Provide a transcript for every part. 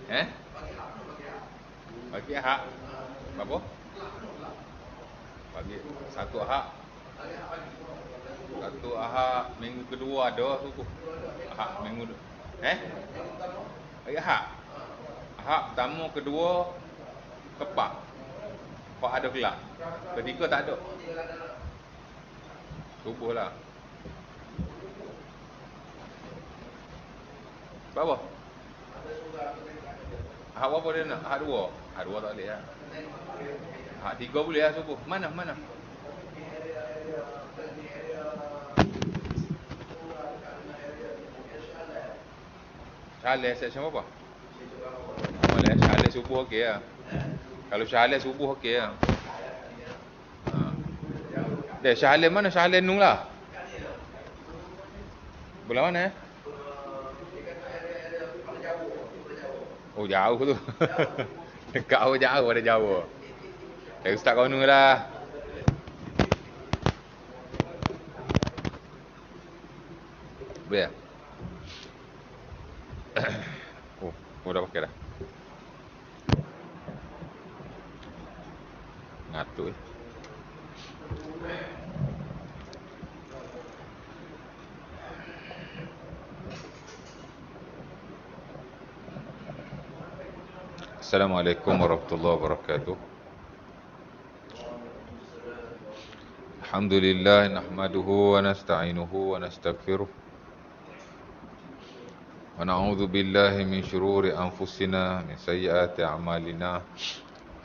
Eh? Bagi hak. Berapa? Bagi satu hak. Satu hak minggu kedua ada suku. Hak minggu bagi hak. Hak pertama kedua tepat. Kau ada kelak. Ketiga tak ada. Subuh lah. Berapa? Hak berapa dia nak? Hak dua. Hak dua tak boleh lah. Hak tiga boleh lah subuh. Mana? Syaleh section apa? Boleh Syaleh subuh okey lah. Kalau Syaleh subuh okey lah. Dek Syaleh mana? Syaleh Nung lah. Belah mana Oh jauh tu. Kau jauh ada jauh. Ustaz kau Nung lah. Boleh lah. Oh dah pakai dah. Ngatuk Assalamualaikum warahmatullahi wabarakatuh. Alhamdulillah nahmaduhu wa nasta'inuhu wa nastaghfiruh. Wa na'udzu billahi min syururi anfusina min sayyiati a'malina.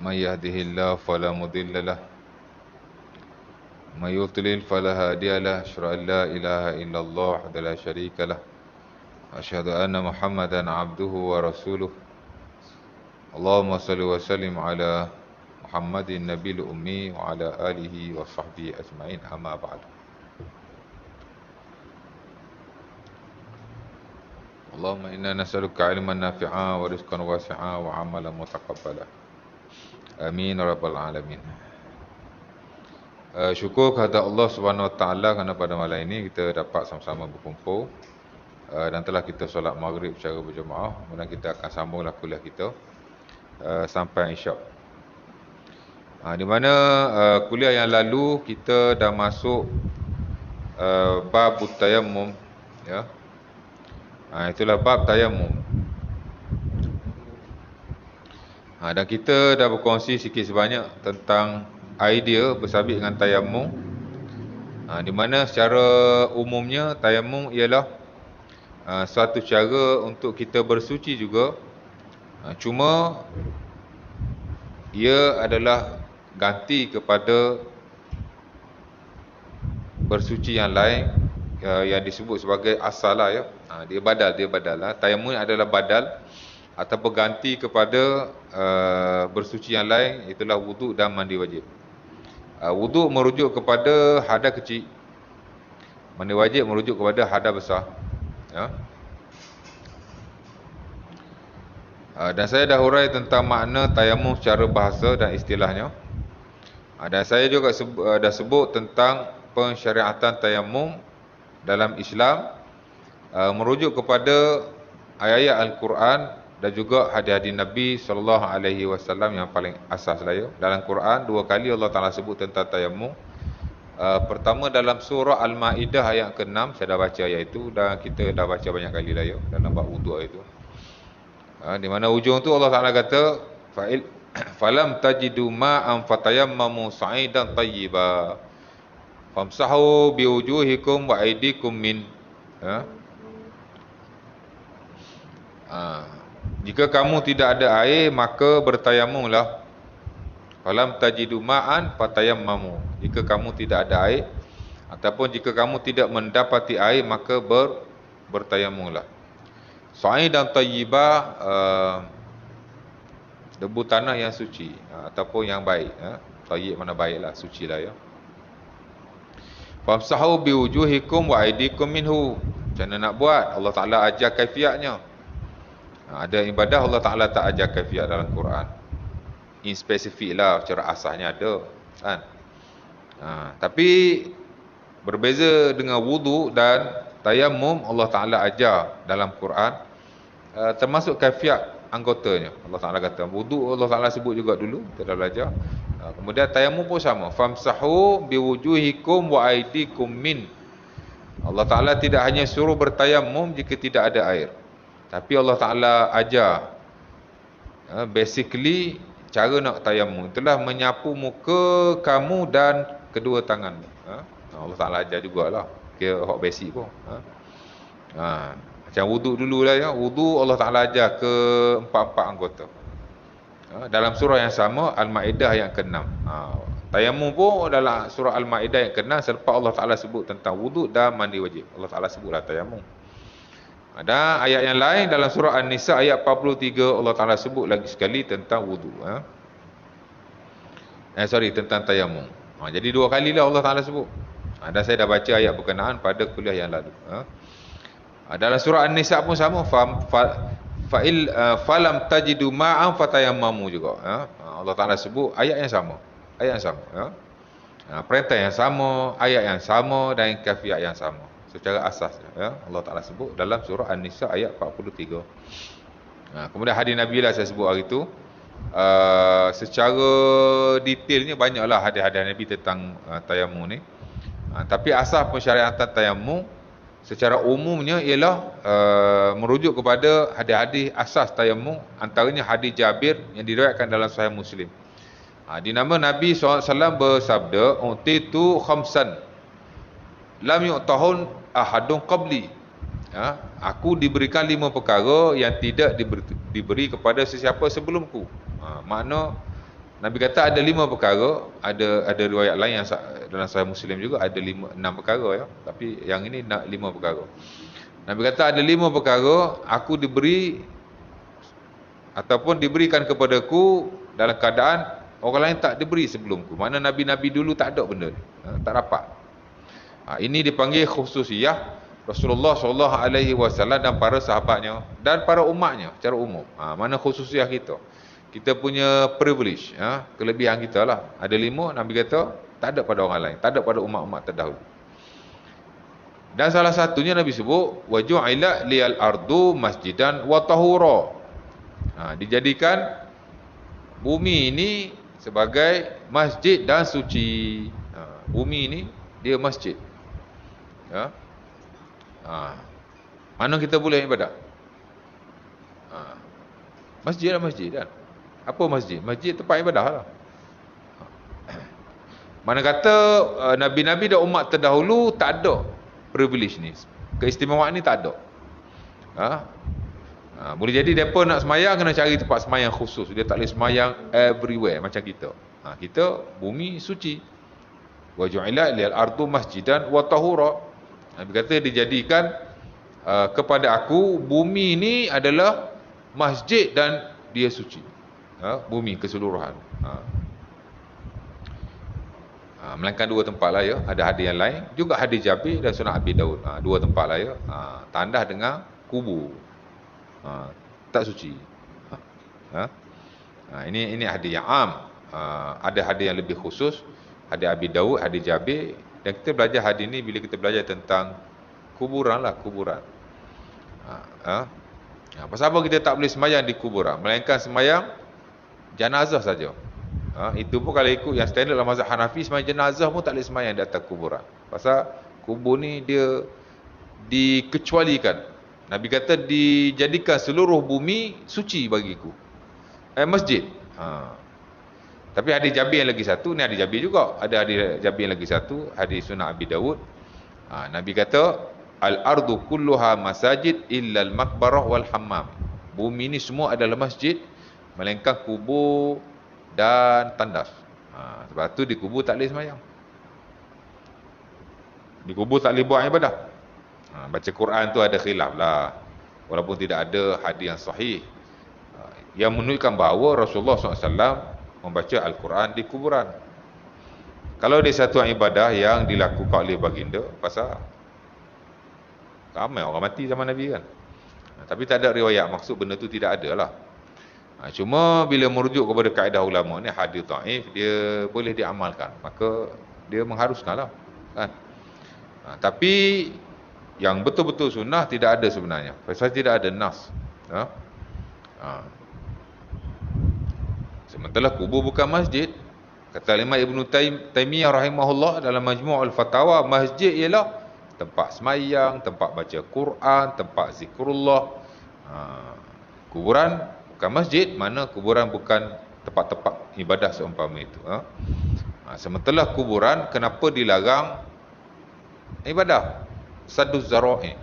May yahdihillahu fala mudilla lahu may yudlil fala hadiya lahu. Asyhadu an la ilaha illallah wahdahu la syarika lahu wa asyhadu anna Muhammadan 'abduhu wa rasuluh. Allahumma salli wa sallim ala Muhammadin nabiyil ummi wa ala alihi wa sahbihi ajma'in, amma ba'd. Allahumma inna nas'aluka ilman nafi'a wa rizqan wasi'a wa 'amalan mutaqabbala. Amin ya rabbal alamin. Syukur kepada Allah Subhanahu wa taala kerana pada malam ini kita dapat sama-sama berkumpul dan telah kita solat maghrib secara berjemaah. Kemudian kita akan sambunglah kuliah kita sampai Isyak. Di mana kuliah yang lalu kita dah masuk bab tayammum, ya. Itulah bab tayammum. Dan kita dah berkongsi sikit sebanyak tentang idea bersabit dengan tayammum. Di mana secara umumnya tayammum ialah suatu cara untuk kita bersuci juga. Cuma ia adalah ganti kepada bersuci yang lain yang disebut sebagai asal lah, ya. Dia badal lah. Tayammum adalah badal atau ganti kepada bersuci yang lain, itulah wuduk dan mandi wajib. Wuduk merujuk kepada hadas kecil, mandi wajib merujuk kepada hadas besar, ya. Dan saya dah hurai tentang makna tayammum secara bahasa dan istilahnya. Dan saya juga dah sebut tentang pensyariatan tayammum dalam Islam, merujuk kepada ayat-ayat Al-Quran dan juga hadis-hadis Nabi SAW yang paling asas lah, ya. Dalam Quran 2 kali Allah Ta'ala sebut tentang tayammum. Pertama dalam surah Al-Ma'idah ayat ke-6, saya dah baca ayat itu dan kita dah baca banyak kali lah, ya, dalam bab wudu itu. Di mana ujung tu Allah Ta'ala kata falam tajidu ma'an fatayammamu sa'idan tayyiba famsahu biwujuhikum wa aydikum min, ya. Jika kamu tidak ada air maka bertayamumlah. Falam tajidu ma'an fatayammamu, jika kamu tidak ada air ataupun jika kamu tidak mendapati air maka bertayamumlah. Sa'idan tayyiba, debu tanah yang suci ataupun yang baik, ya. Tayyib mana baiklah, suci lah, ya. Famsahu biwujuhikum wa aydikum minhu. Macam mana nak buat? Allah Ta'ala ajar kaifiatnya. Ada ibadah Allah Ta'ala tak ajar kaifiat dalam Quran. In spesifik lah, secara asasnya ada, kan? Tapi berbeza dengan wudu dan tayammum, Allah Ta'ala ajar dalam Quran termasuk kaifiat anggotanya. Allah Ta'ala kata wudu, Allah Ta'ala sebut juga dulu, kita dah belajar. Kemudian tayamum pun sama, famsahu biwujuhikum wa aidikum min. Allah Ta'ala tidak hanya suruh bertayamum jika tidak ada air, tapi Allah Ta'ala ajar basically cara nak tayamum itulah menyapu muka kamu dan kedua tangan. Allah Ta'ala ajar jugalah, kira hak basic pun. Macam wudu dululah ya. Wudu Allah Ta'ala ajar ke empat-empat anggota. Dalam surah yang sama, Al-Ma'idah yang ke-6. Tayamum pun dalam surah Al-Ma'idah yang ke-6, selepas Allah Ta'ala sebut tentang wudu dan mandi wajib. Allah Ta'ala sebutlah tayamum. Ada ayat yang lain dalam surah An-Nisa ayat 43, Allah Ta'ala sebut lagi sekali tentang wudu. Tentang tayamum. Jadi dua kali lah Allah Ta'ala sebut. Dan saya dah baca ayat berkenaan pada kuliah yang lalu. Dalam surah An-Nisa pun sama, falam tajidu ma'an fatayammamu juga. Allah Ta'ala sebut ayat yang sama. Perintah yang sama, ayat yang sama dan kafiat yang sama. Secara asas Allah Ta'ala sebut dalam surah An-Nisa ayat 43. Kemudian hadis Nabi lah saya sebut hari itu. Secara detailnya banyaklah hadis-hadis Nabi tentang tayamum ni. Tapi asas pensyariatan tayamum secara umumnya ialah merujuk kepada hadis-hadis asas tayamum, antaranya hadis Jabir yang diriwayatkan dalam Sahih Muslim. Di nama Nabi SAW bersabda, "Utitu khamsan lam yu'tahun ahadun qabli." Aku diberikan 5 perkara yang tidak diberi kepada sesiapa sebelumku. Makna Nabi kata ada 5 perkara, ada riwayat lain yang dalam Sahih Muslim juga ada 6 perkara ya, tapi yang ini 5 perkara. Nabi kata ada 5 perkara aku diberi ataupun diberikan kepadaku dalam keadaan orang lain tak diberi sebelumku. Mana nabi-nabi dulu tak ada benda ni, tak dapat. Ini dipanggil khususiyah Rasulullah SAW dan para sahabatnya dan para umatnya secara umum. Mana khususiyah kita? Kita punya privilege, kelebihan kita lah. Ada 5, Nabi kata tak ada pada orang lain, tak ada pada umat-umat terdahulu. Dan salah satunya Nabi sebut waju'ila liyal ardu masjidan wa tahura. Dijadikan bumi ini sebagai masjid dan suci. Bumi ini dia masjid. Mana kita boleh ibadat? Masjid lah, masjid kan. Apa masjid? Masjid tempat ibadah lah. Mana kata Nabi-Nabi dan umat terdahulu tak ada privilege ni, keistimewaan ni tak ada. Boleh jadi mereka nak semayang kena cari tempat semayang khusus. Dia tak boleh semayang everywhere macam kita. Kita bumi suci. Wa ju'ila lil ardu masjidan wa tahura. Nabi kata dijadikan kepada aku bumi ni adalah masjid dan dia suci. Bumi keseluruhan. Melainkan 2 tempat lah ya. Ada hadis yang lain juga, hadis Jabir dan Sunan Abi Daud. 2 tempat lah ya. Tandah dengan kubur, tak suci. Ini hadis yang am. Ada hadis yang lebih khusus, hadis Abi Daud, hadis Jabir. Dan kita belajar hadis ni bila kita belajar tentang kuburan lah, kuburan. Pasal apa kita tak boleh semayang di kuburan, melainkan semayang jenazah saja. Itu pun kalau ikut yang standard dalam mazhab Hanafi, semayang jenazah pun tak boleh semayang di atas kuburan. Pasal kubur ni dia dikecualikan. Nabi kata dijadikan seluruh bumi suci bagiku, masjid. Tapi hadis Jabir yang lagi satu, ni hadis Jabir juga. Ada hadis Jabir yang lagi satu, hadis Sunan Abi Daud. Nabi kata al-ardu kulluha masajid illa al-maqbarah wal hammam. Bumi ni semua adalah masjid melainkan kubur dan tandas. Sebab tu di kubur tak boleh semayang. Di kubur tak boleh buat ibadah. Baca Quran tu ada khilaf lah, walaupun tidak ada hadis yang sahih yang menunjukkan bahawa Rasulullah SAW membaca Al-Quran di kuburan. Kalau dia satu ibadah yang dilakukan oleh baginda, pasal ramai orang mati zaman Nabi kan. Tapi tak ada riwayat maksud benda tu tidak ada lah. Cuma bila merujuk kepada kaedah ulama ni, hadis dhaif dia boleh diamalkan, maka dia mengharuskan lah kan. Tapi yang betul-betul sunnah tidak ada sebenarnya, pasal tidak ada nas. Sementara kubur bukan masjid. Kata Imam Ibn Taimiyah rahimahullah dalam Majmu'ul Fatawa, masjid ialah tempat semayang, tempat baca Quran, tempat zikrullah. Ha, kuburan bukan masjid, mana kuburan bukan tempat-tempat ibadah seumpama itu. Sementara kuburan, kenapa dilarang ibadah? Sadduz zara'i.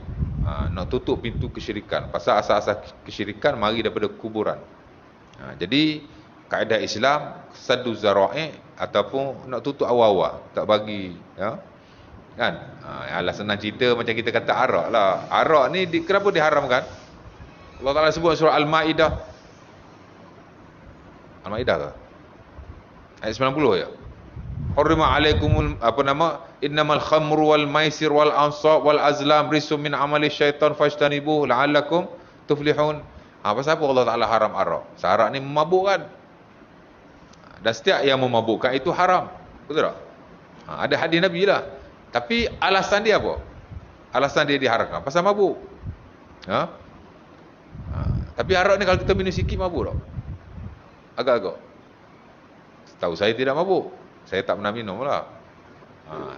Nak tutup pintu kesyirikan. Pasal asas-asas kesyirikan mari daripada kuburan. Jadi kaedah Islam sadduz zara'i ataupun nak tutup awal-awal, tak bagi, ya. Kan? Alah senang cerita macam kita kata arak lah. Arak ni kenapa diharamkan? Allah Taala sebut surah Al-Maidah. Al-Maidah ke? Ayat 90 ya. Hurrima alaikumul innamal khamru wal maisir wal ansab wal azlam rizqun min amali syaitan fajtanibuhu la'allakum tuflihun. Pasal apa Allah Taala haram arak? Arak ni memabukkan. Dan setiap yang memabukkan itu haram. Betul tak? Ada hadis Nabi lah. Tapi alasan dia apa? Alasan dia diharamkan pasal mabuk. Tapi arak ni kalau kita minum sikit mabuk tak? Agak-agak. Setahu saya tidak mabuk. Saya tak pernah minum lah.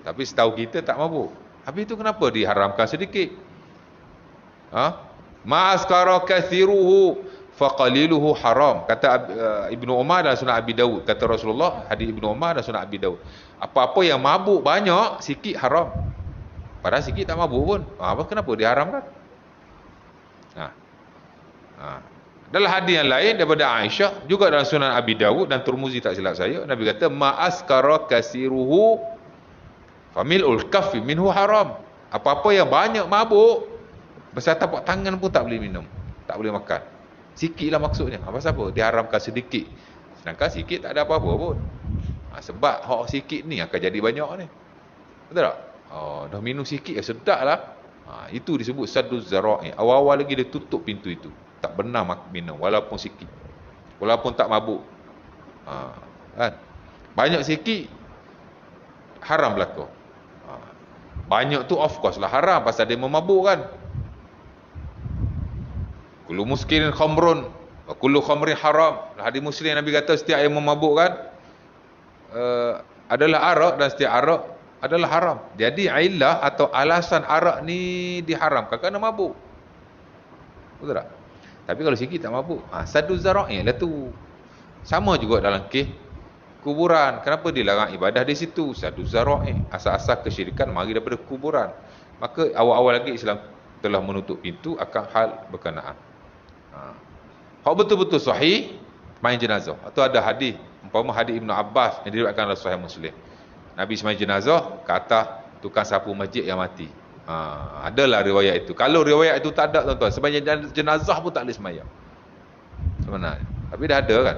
Tapi setahu kita tak mabuk. Habis itu kenapa diharamkan sedikit? Ma'askara kathiruhu faqaliluhu haram. Kata Ibnu Umar dan Sunan Abi Dawud. Kata Rasulullah, hadis Ibnu Umar dan Sunan Abi Dawud. Apa-apa yang mabuk banyak, sikit haram. Padahal sikit tak mabuk pun. Kenapa diharamkan? Dalam hadis yang lain daripada Aisyah, juga dalam Sunan Abi Dawud dan Tirmizi tak silap saya, Nabi kata ma'askara kasiruhu famil'ul kaffi minhu haram. Apa-apa yang banyak mabuk, besar tapak tangan pun tak boleh minum, tak boleh makan. Sikitlah maksudnya. Pasal apa? Diharamkan sedikit. Sedangkan sikit tak ada apa-apa pun. Sebab hak sikit ni akan jadi banyak ni. Betul tak? Dah minum sikit sedap lah. Itu disebut sadduz zara'i. Awal-awal lagi dia tutup pintu itu. Tak benar minum walaupun sikit, walaupun tak mabuk. Kan? Banyak sikit haram berlaku. Banyak tu of course lah haram pasal dia memabukkan. Kullu muskirin khamrun wa kullu khamrin haram. Hadis Muslim Nabi kata setiap yang memabukkan adalah arak dan setiap arak adalah haram. Jadi illah atau alasan arak ni diharamkan kerana mabuk. Betul tak? Tapi kalau sikit tak mabuk, sadduz zara'i lah tu. Sama juga dalam kes kuburan. Kenapa dilarang ibadah di situ? Sadduz zara'i. Asas-asas kesyirikan mari daripada kuburan. Maka awal-awal lagi Islam telah menutup pintu akan hal berkenaan. Hak betul-betul sahih main jenazah. Atau ada hadis, umpama hadis Ibnu Abbas yang diriwayatkan oleh Sahih Muslim. Nabi sembahyang jenazah ke atas tukang sapu masjid yang mati. Adalah riwayat itu. Kalau riwayat itu tak ada, tuan-tuan, sembahyang jenazah pun tak boleh sembahyang sebenarnya. Tapi dah ada kan.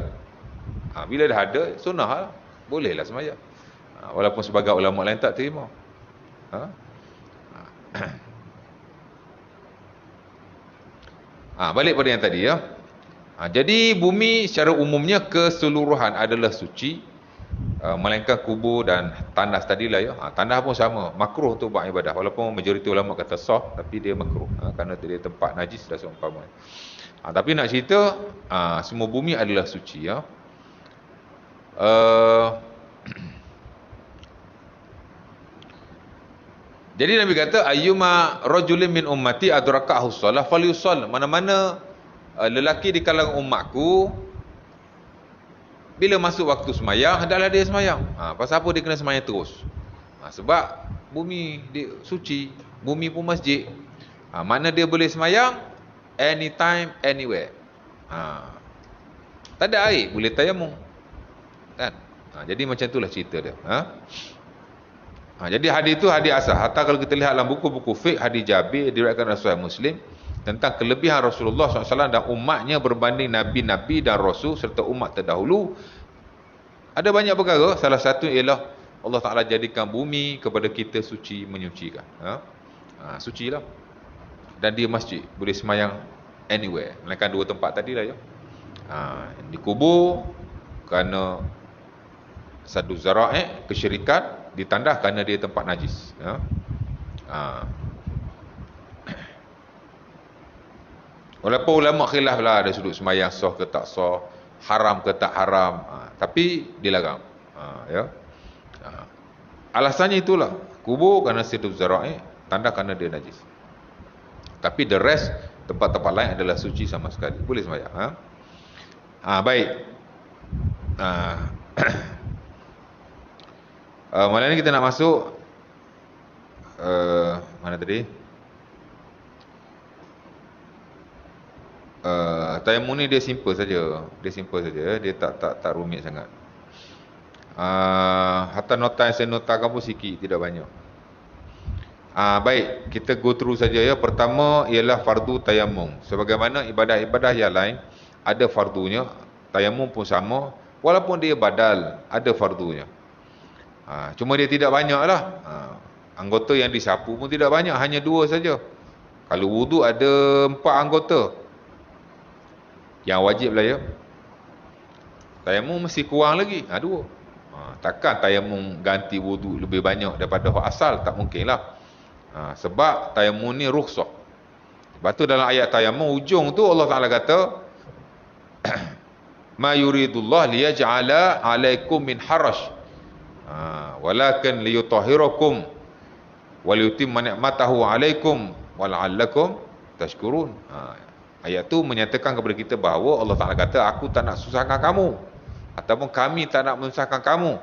Bila dah ada, sunnah lah, bolehlah sembahyang. Walaupun sebagai ulama lain tak terima. Balik pada yang tadi ya. Jadi bumi secara umumnya keseluruhan adalah suci, melainkan kubur dan tandas tadilah ya. Tandas pun sama, makruh untuk buat ibadah. Walaupun majoriti ulama kata sah, tapi dia makruh kerana dia tempat najis dah seumpama. Tapi nak cerita, semua bumi adalah suci ya. Jadi Nabi kata ayyuma rajulin min ummati adrakahu shalah falyusall. Mana-mana lelaki di kalangan umatku bila masuk waktu semayang, hendaklah dia semayang. Pasal apa dia kena semayang terus? Sebab bumi dia suci, bumi pun masjid. Mana dia boleh semayang anytime, anywhere. Tak ada air, boleh tayamum. Kan? Jadi macam itulah cerita dia. Jadi hadis itu hadis asal. Hatta kalau kita lihat dalam buku-buku fiqh, hadis Jabir diriwayatkan oleh Sahih Muslim tentang kelebihan Rasulullah SAW dan umatnya berbanding Nabi-Nabi dan Rasul serta umat terdahulu. Ada banyak perkara. Salah satu ialah Allah Ta'ala jadikan bumi kepada kita suci, menyucikan. Suci lah. Dan dia masjid, boleh semayang anywhere. Melainkan dua tempat tadi lah ya. Dikubur kerana sadduz zara'i, kesyirikan. Ditandah kerana dia tempat najis. Walaupun ulama khilaf lah ada sudut semayang sah ke tak sah. haram ke tak haram, tapi dilarang. Ya. Alasannya itulah, kubur kerana situ zara'i, tanda kerana dia najis. Tapi the rest, tempat-tempat lain adalah suci sama sekali. Boleh sembahyang. Baik. Malam ni kita nak masuk mana tadi? Tayamum ni dia simple saja. Dia tak rumit sangat. Hatta nota yang saya notakan pun sikit, tidak banyak. Baik, kita go through saja ya. Pertama ialah fardu tayamum. Sebagaimana ibadah-ibadah yang lain ada fardunya, tayamum pun sama. Walaupun dia badal, ada fardunya. Cuma dia tidak banyak lah. Anggota yang disapu pun tidak banyak, hanya 2 saja. Kalau wudu ada 4 anggota. Yang wajib lah ya. Tayamum mesti kurang lagi, 2. Takkan tayamum ganti wudu lebih banyak daripada hak asal, tak mungkin lah. Sebab tayamum ni rukhsah. Sebab tu dalam ayat tayamum ujung tu Allah Ta'ala kata ma yuridullah liyaj'ala alaikum min harash, walakin liyutahhirakum waliyutimma ni'matahu alaikum wala'allakum tashkurun. Ayat tu menyatakan kepada kita bahawa Allah Ta'ala kata, aku tak nak susahkan kamu, ataupun kami tak nak menyusahkan kamu,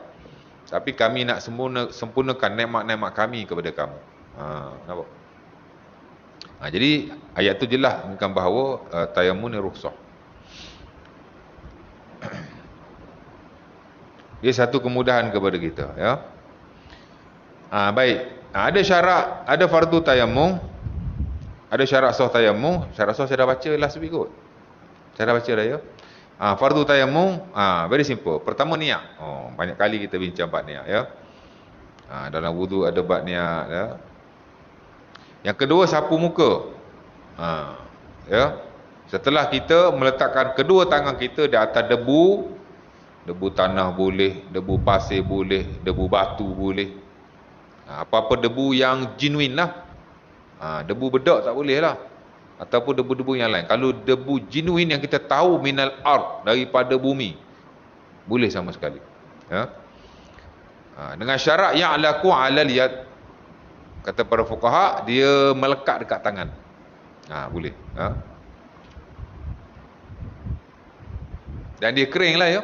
tapi kami nak sempurnakan nikmat-nikmat kami kepada kamu. Nampak? Jadi ayat tu jelas menunjukkan bahawa tayamum ni rukhsah. Ia satu kemudahan kepada kita ya. Baik. Ada syarat, ada fardu tayamum, ada syarat sah tayamum. Syarat sah saya dah baca last week kot. Saya dah baca dah ya. Fardu tayamum, very simple. Pertama niat. Banyak kali kita bincang bab niat ya. Dalam wudu ada bab niat ya. Yang kedua sapu muka. Ya. Setelah kita meletakkan kedua tangan kita di atas debu, debu tanah boleh, debu pasir boleh, debu batu boleh. Apa-apa debu yang genuine lah. Debu bedak tak boleh lah. Ataupun debu-debu yang lain. Kalau debu genuine yang kita tahu minal ard, daripada bumi, boleh sama sekali. Ya. Dengan syarat yang alaku alal yad. Kata para fuqaha, dia melekat dekat tangan. Boleh. Dan dia kering lah ya.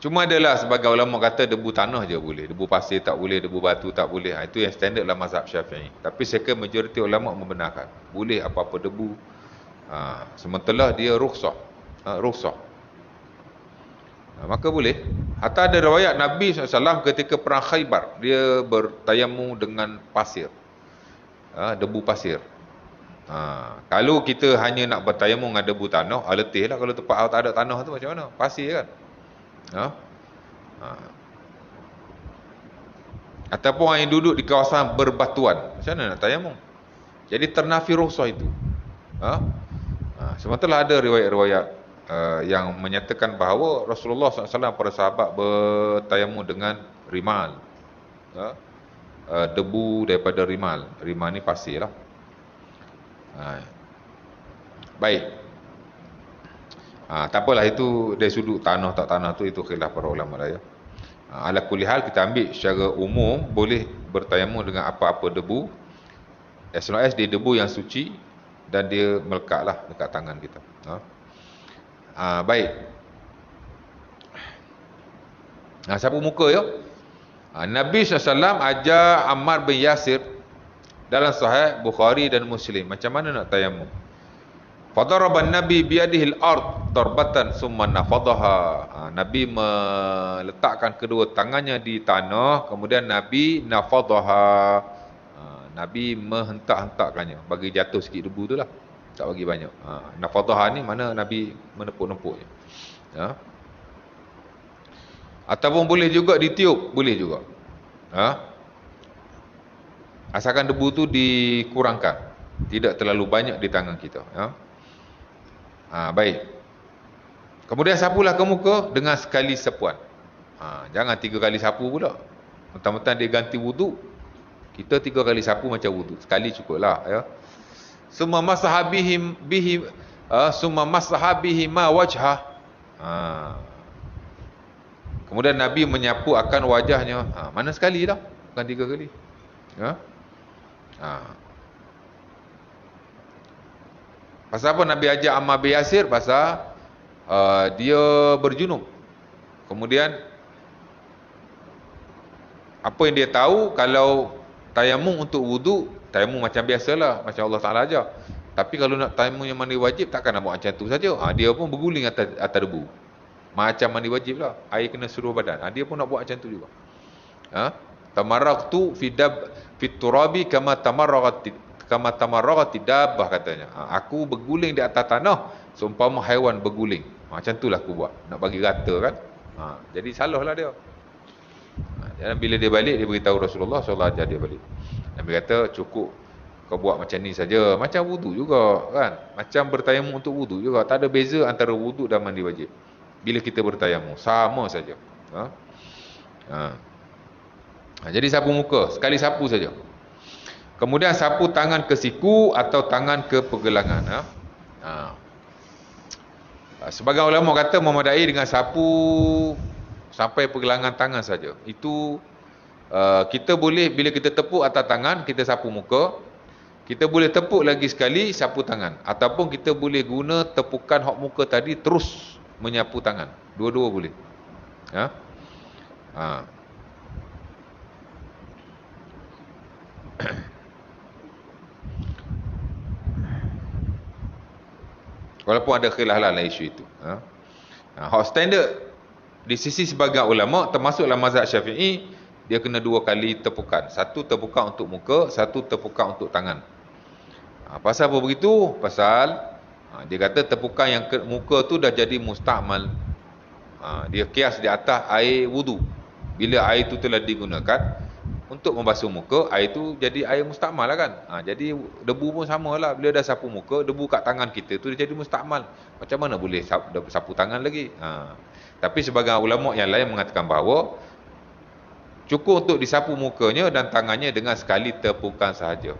Cuma adalah sebagai ulama kata debu tanah je boleh, debu pasir tak boleh, debu batu tak boleh. Itu yang standard dalam mazhab Syafi'i. Tapi second majoriti ulama membenarkan boleh apa-apa debu. Sementara dia rukhsah. Maka boleh. Hatta ada riwayat Nabi SAW ketika perang Khaybar, dia bertayamum dengan pasir. Debu pasir. Kalau kita hanya nak bertayamum dengan debu tanah, letih lah. Kalau tempat tak ada tanah tu macam mana? Pasir kan. Ataupun orang yang duduk di kawasan berbatuan, macam mana nak tayamum? Jadi ternafi rukhsah itu. Sementara ada riwayat-riwayat yang menyatakan bahawa Rasulullah SAW para sahabat bertayamum dengan rimal. Debu daripada rimal. Rimal ni pasir lah. Baik. Tak apalah, itu dari sudut tanah tak tanah tu, itu khilaf para ulama lah ya. Ala kulli hal, kita ambil secara umum boleh bertayamum dengan apa-apa debu, as long as dia debu yang suci dan dia melekat lah dekat tangan kita. Baik. Sapu muka ya. Nabi SAW ajar Ammar bin Yasir dalam Sahih Bukhari dan Muslim macam mana nak tayamum. Fadaraban Nabi biyadihi al-ard darbatan summa nafadaha. Nabi meletakkan kedua tangannya di tanah, kemudian Nabi nafadaha. Nabi menghentak-hentakkannya, bagi jatuh sikit debu tu lah, tak bagi banyak. Nafadaha ni mana Nabi menepuk-nepuknya. Ataupun boleh juga ditiup, boleh juga. Asalkan debu tu dikurangkan, tidak terlalu banyak di tangan kita. Baik. Kemudian sapulah ke muka dengan sekali sapuan. Jangan 3 kali sapu pula. Mentang-mentang dia ganti wudu, kita 3 kali sapu macam wudu. Sekali cukup lah ya. summa masaha summa masaha bihi ma wajhah. Kemudian Nabi menyapu akan wajahnya. Mana sekali lah, bukan 3 kali. Ha? Pasal apa Nabi ajak Ammar bin Yasir? Pasal dia berjunub. Kemudian apa yang dia tahu, kalau tayamum untuk wudu, tayamum macam biasalah, macam Allah Ta'ala ajar. Tapi kalau nak tayamum yang mandi wajib, takkan nak buat macam tu saja. Dia pun berguling atas debu. Macam mandi wajib lah, air kena seluruh badan. Dia pun nak buat macam tu juga. Tamarraqtu fi turabi kama tamarraqat dabbah, katanya. Aku berguling di atas tanah seumpama haiwan berguling. Macam itulah aku buat, nak bagi rata kan. Jadi salahlah dia. Dan bila dia balik, dia beritahu Rasulullah SAW, ajar dia balik. Nabi kata, cukup kau buat macam ni saja. Macam wudu juga kan, macam bertayamum untuk wudu juga. Tak ada beza antara wudu dan mandi wajib. Bila kita bertayamum, sama saja. Jadi sapu muka, sekali sapu saja. Kemudian sapu tangan ke siku atau tangan ke pergelangan. Sebagian ulama kata memadai dengan sapu sampai pergelangan tangan saja. Itu kita boleh, bila kita tepuk atas tangan, kita sapu muka. Kita boleh tepuk lagi sekali, sapu tangan. Ataupun kita boleh guna tepukan hok muka tadi terus menyapu tangan. Dua-dua boleh. Walaupun ada khilaf lah isu itu. Hak standard di sisi sebagian ulama, termasuk dalam mazhab Syafi'i, dia kena 2 kali tepukan. Satu tepukan untuk muka, satu tepukan untuk tangan. Pasal apa begitu? Pasal dia kata tepukan yang ke muka tu dah jadi musta'mal. Dia kias di atas air wudu. Bila air tu telah digunakan untuk membasuh muka, air tu jadi air mustakmal lah kan. Jadi debu pun sama lah. Bila dah sapu muka, debu kat tangan kita tu dia jadi mustakmal. Macam mana boleh sapu tangan lagi? Tapi sebagian ulama yang lain mengatakan bahawa cukup untuk disapu mukanya dan tangannya dengan sekali tepukan sahaja.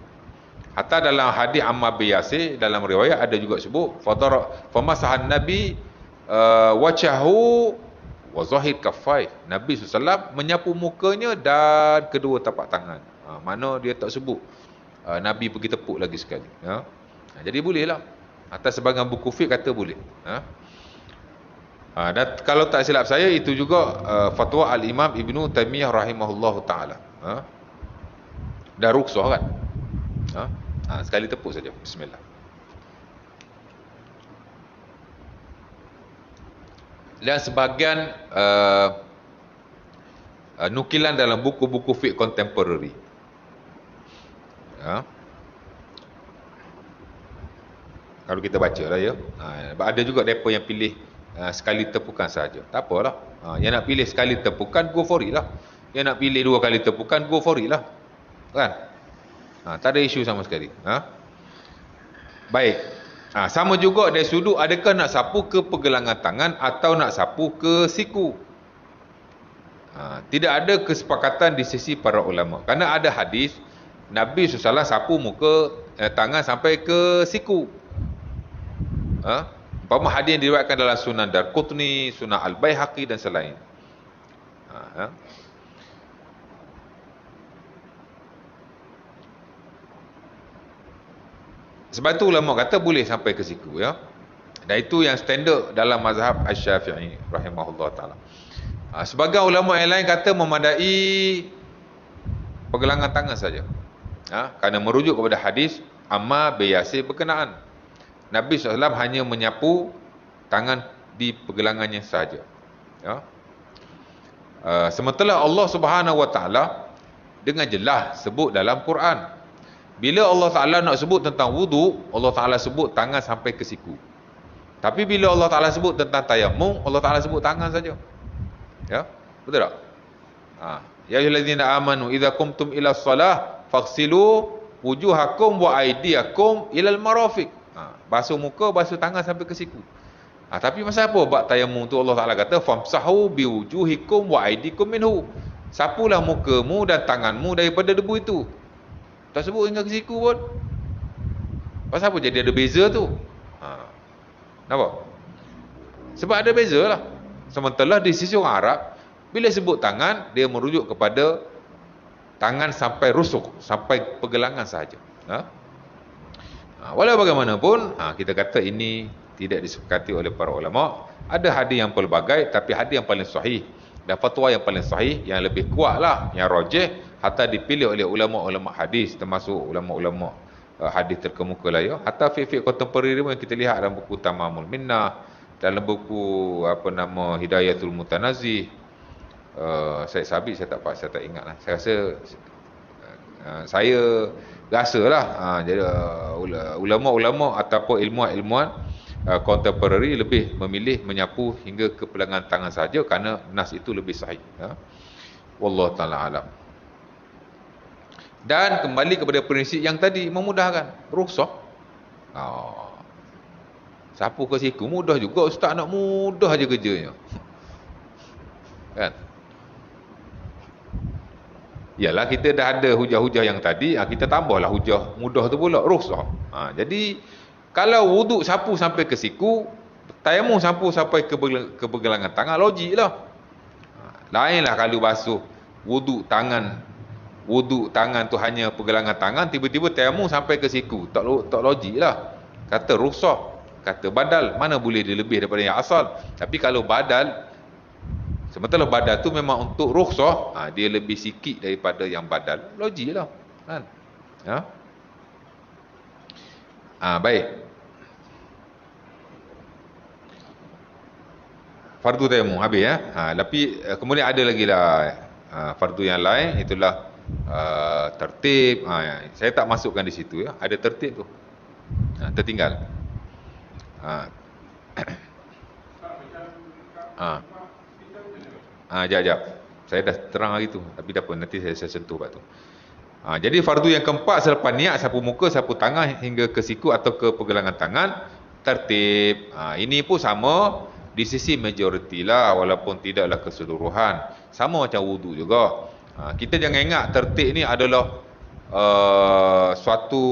Hatta dalam hadis Ammar bin Yasir, dalam riwayat ada juga sebut famasahan Nabi wajahu wa zahir kaffai. Nabi SAW menyapu mukanya dan kedua tapak tangan. Mana dia tak sebut Nabi pergi tepuk lagi sekali. Jadi bolehlah. Atas sebagian buku fiqh kata boleh. Dan kalau tak silap saya, itu juga fatwa Al-Imam Ibnu Taimiyah rahimahullahu ta'ala. Dan rukhsah kan. Sekali tepuk saja. Bismillah. Dan sebahagian nukilan dalam buku-buku fiqh contemporary. Kalau kita baca lah ya. Ada juga mereka yang pilih sekali tepukan saja. Tak apalah. Yang nak pilih sekali tepukan, go for it lah. Yang nak pilih 2 kali tepukan, go for it lah. Kan? Tak ada isu sama sekali. Baik. Sama juga dari sudut, adakah nak sapu ke pergelangan tangan atau nak sapu ke siku. Tidak ada kesepakatan di sisi para ulama. Kerana ada hadis Nabi SAW sapu muka tangan sampai ke siku. Umpama hadis yang diriwayatkan dalam Sunan Darqutni, Sunan Al-Baihaqi dan selain. Sebab itu ulama kata boleh sampai ke siku ya. Dan itu yang standard dalam mazhab Asy-Syafi'i rahimahullah taala. Sebagian ulama yang lain kata memadai pergelangan tangan saja. Kerana merujuk kepada hadis Ammar bin Yasir berkenaan. Nabi SAW hanya menyapu tangan di pergelangannya saja. Sementara Allah Subhanahu Wa Taala dengan jelas sebut dalam Quran. Bila Allah Ta'ala nak sebut tentang wudu, Allah Ta'ala sebut tangan sampai ke siku. Tapi bila Allah Ta'ala sebut tentang tayamum, Allah Ta'ala sebut tangan saja. Ya, betul tak? Ya ayyuhallazina amanu idza qumtum ila shalah faghsilu wujuhakum wa aydiyakum ilal marafiq. Basuh muka, basuh tangan sampai ke siku. Tapi masa apa buat tayamum tu? Allah Ta'ala kata famsahu biwujuhikum wa aydikum minhu. Sapulah mukamu dan tanganmu daripada debu itu. Tak sebut hingga ke siku pun. Pasal apa jadi ada beza tu? Ha. Nampak? Sebab ada beza lah. Sementara di sisi orang Arab, bila sebut tangan, dia merujuk kepada tangan sampai rusuk, sampai pergelangan sahaja. Ha? Walau bagaimanapun, kita kata ini tidak disepakati oleh para ulama. Ada hadis yang pelbagai, tapi hadis yang paling sahih dan fatwa yang paling sahih, yang lebih kuat lah, yang rajih, hatta dipilih oleh ulama-ulama hadis, termasuk ulama-ulama hadis terkemuka lah ya. Hatta fiqh kontemporari yang kita lihat dalam buku Tamamul Minnah, dalam buku Hidayatul Mutanazih, Syed Sabit saya tak ingat lah. Saya rasa saya rasalah jadi ulama-ulama ataupun ilmuwan kontemporari lebih memilih menyapu hingga ke pergelangan tangan saja kerana nas itu lebih sahih. Wallahu taala alam. Dan kembali kepada prinsip yang tadi, memudahkan, rukhsah. Sapu ke siku mudah juga, ustaz, nak mudah aja kerjanya. Kan? Yalah, kita dah ada hujah-hujah yang tadi, kita tambahlah hujah mudah tu pula, rukhsah. Jadi kalau wuduk sapu sampai ke siku, tayamum sapu sampai ke pergelangan tangan, logik lah. Lainlah kalau basuh wuduk tangan tu hanya pergelangan tangan, tiba-tiba tayamum sampai ke siku, tak logik lah. Kata rukhsah, kata badal, mana boleh dia lebih daripada yang asal. Tapi kalau badal, sementara badal tu memang untuk rukhsah, dia lebih sikit daripada yang badal, logik lah kan. Baik. Fardu tayamum habis ya. Tapi kemudian ada lagi lah fardu yang lain, itulah tertib. Saya tak masukkan di situ ya. Ada tertib tu. Tertinggal. Jap. Saya dah terang hari tu, tapi dah pun nanti saya sentuh bab tu. Jadi fardu yang keempat selepas niat, sapu muka, sapu tangan hingga ke siku atau ke pergelangan tangan, tertib. Ini pun sama di sisi majoriti lah, walaupun tidaklah keseluruhan. Sama macam wudu juga. Kita jangan ingat tertib ni adalah suatu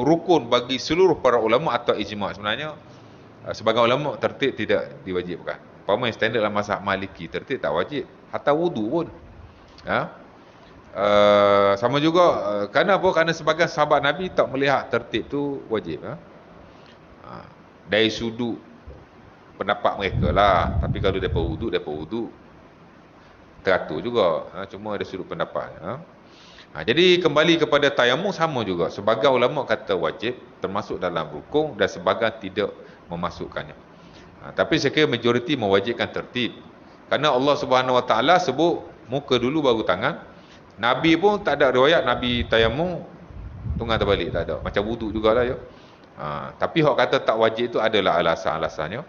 rukun bagi seluruh para ulama atau ijma'. Sebenarnya sebagai ulama, tertib tidak diwajibkan. Umpama yang standard dalam mazhab Maliki, tertib tak wajib. Hatta wudu pun. Sama juga, kerana apa? Kerana sebagian sahabat Nabi tak melihat tertib tu wajib. Dari sudut pendapat mereka lah. Tapi kalau mereka wudu teratur juga. Cuma ada sudut pendapat. Jadi kembali kepada tayamum, sama juga. Sebagian ulama kata wajib, termasuk dalam rukun, dan sebagian tidak memasukkannya. Tapi saya kira majoriti mewajibkan tertib. Kerana Allah Subhanahu Wa Taala sebut muka dulu baru tangan. Nabi pun tak ada riwayat Nabi tayamum tunggang terbalik, tak ada. Macam wuduk jugalah ya. Tapi hak kata tak wajib itu adalah alasan-alasannya.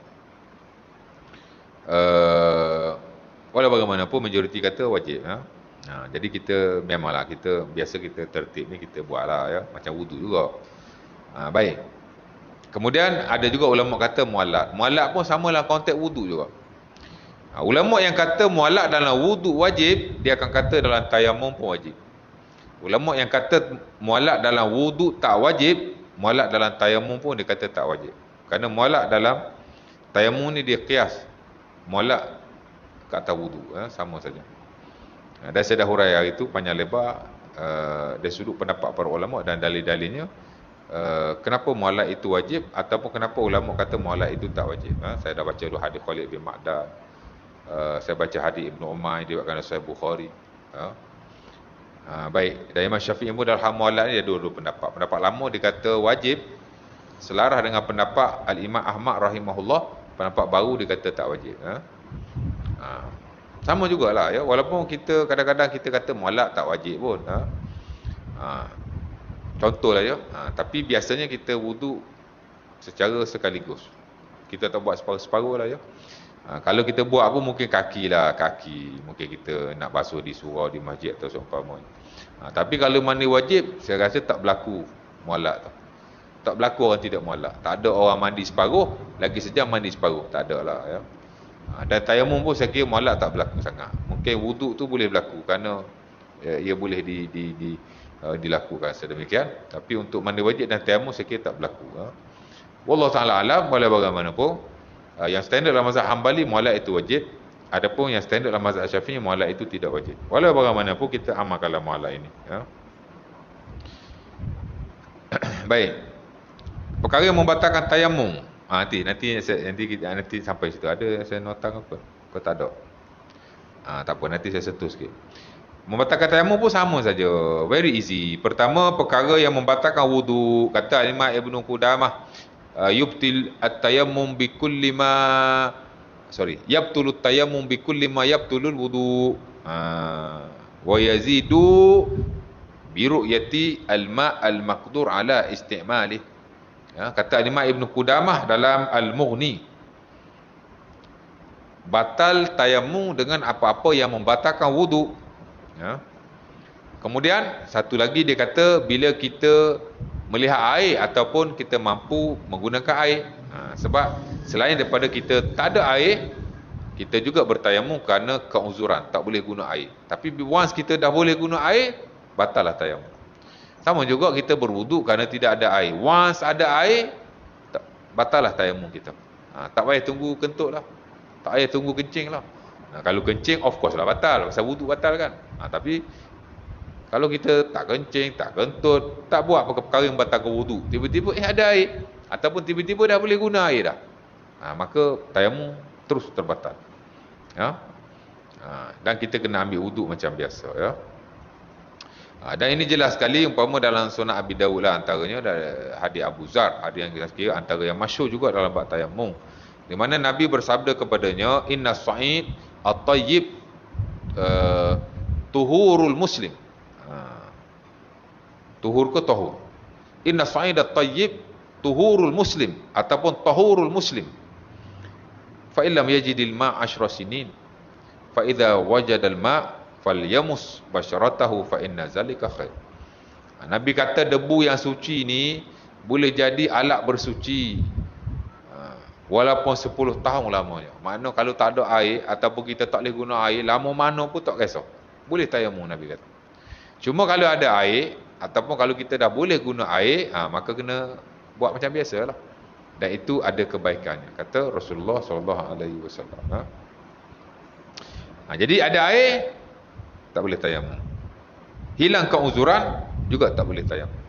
Walau bagaimanapun majoriti kata wajib. Jadi kita memanglah biasa kita tertib ni kita buatlah ya, macam wuduk juga. Baik. Kemudian ada juga ulama kata mualat. Mualat pun samalah konteks wuduk juga. Ulama yang kata mualat dalam wuduk wajib, dia akan kata dalam tayamum pun wajib. Ulama yang kata mualat dalam wuduk tak wajib, mualat dalam tayamum pun dia kata tak wajib. Kerana mualat dalam tayamum ni dia qiyas mualat kat atas wuduk, sama saja. Dan saya dah hurai hari itu panjang lebar dari sudut pendapat para ulama dan dalil-dalilnya, kenapa mualat itu wajib ataupun kenapa ulama kata mualat itu tak wajib. Saya dah baca dulu hadis Khalid bin Ma'dan, saya baca hadis Ibnu Umar yang diriwayatkan oleh Sahih Bukhari. Baik, dan Imam Syafi'i pun dalam hal mualat ni ada dua pendapat. Pendapat lama dia kata wajib, selaras dengan pendapat Al-Imam Ahmad rahimahullah. Pendapat baru dia kata tak wajib. Sama jugalah ya, walaupun kita kadang-kadang kita kata mualat tak wajib pun. Contohlah ya, tapi biasanya kita wuduk secara sekaligus. Kita tak buat separuh-separuh lah ya. Kalau kita buat pun mungkin kaki, mungkin kita nak basuh di surau, di masjid atau seumpamanya. Tapi kalau mandi wajib, saya rasa tak berlaku mualat tu. Tak berlaku orang tidak mualat. Tak ada orang mandi separuh, lagi sejam mandi separuh, tak ada lah ya. Dan tayamum pun saya kira mualat tak berlaku sangat. Mungkin wuduk tu boleh berlaku kerana ia boleh dilakukan sedemikian. Tapi untuk mandi wajib dan tayamum saya kira tak berlaku. Wallahu taala alam. Walau bagaimanapun, yang standard dalam mazhab Hambali mualaf itu wajib. Adapun yang standard dalam mazhab Syafi'i mualaf itu tidak wajib. Walau bagaimanapun kita amalkanlah mualaf ini, ya. Baik. Perkara yang membatalkan tayamum. Nanti sampai situ ada saya notang apa? Kau tak ada. Tak apa, nanti saya sentuh sikit. Membatalkan tayamum pun sama saja. Very easy. Pertama, perkara yang membatalkan wudu. Kata Imam Ibnu Qudamah, yubtil at-tayammum bikulli ma yabtulu at-tayammum bikulli ma yabtulul wudu. Wa yazidu bi ru'yati al-ma' al-maqdur ala isti'malih. Ya, kata Imam Ibnu Qudamah dalam Al-Mughni, batal tayammum dengan apa-apa yang membatalkan wudu. Ya. Kemudian satu lagi dia kata bila kita melihat air ataupun kita mampu menggunakan air. Sebab selain daripada kita tak ada air, kita juga bertayamum kerana keuzuran, tak boleh guna air. Tapi once kita dah boleh guna air, batallah tayamum. Sama juga kita berwuduk kerana tidak ada air. Once ada air, batallah tayamum kita. Tak payah tunggu kentut lah. Tak payah tunggu kencing lah. Kalau kencing, of course lah batal. Pasal wuduk batal kan. Tapi kalau kita tak kencing, tak kentut, tak buat perkara yang batalkan wuduk, tiba-tiba ada air, ataupun tiba-tiba dah boleh guna air dah, maka tayamum terus terbatal. Ya? Dan kita kena ambil wuduk macam biasa. Ya? Dan ini jelas sekali umpama dalam Sunan Abi Dawud lah antaranya, hadis Abu Zar, hadis yang kita kira antara yang masyhur juga dalam bab tayamum, di mana Nabi bersabda kepadanya, inna sa'id at-tayyib tuhurul muslim. Tuhur ke tahur? Inna sa'id at-tayyib tuhurul muslim ataupun tahurul muslim. Fa illam yajidil ma' 10 sinin fa idza wajadal ma' falyamus basharatahu fa inna zalika khair. Nabi kata debu yang suci ni boleh jadi alat bersuci walaupun 10 tahun lamanya. Maknanya kalau tak ada air ataupun kita tak boleh guna air, lama mana pun tak kisah, boleh tayamum. Nabi kata cuma kalau ada air ataupun kalau kita dah boleh guna air, maka kena buat macam biasa lah. Dan itu ada kebaikannya, kata Rasulullah SAW. Jadi ada air tak boleh tayamum. Hilang keuzuran juga tak boleh tayamum.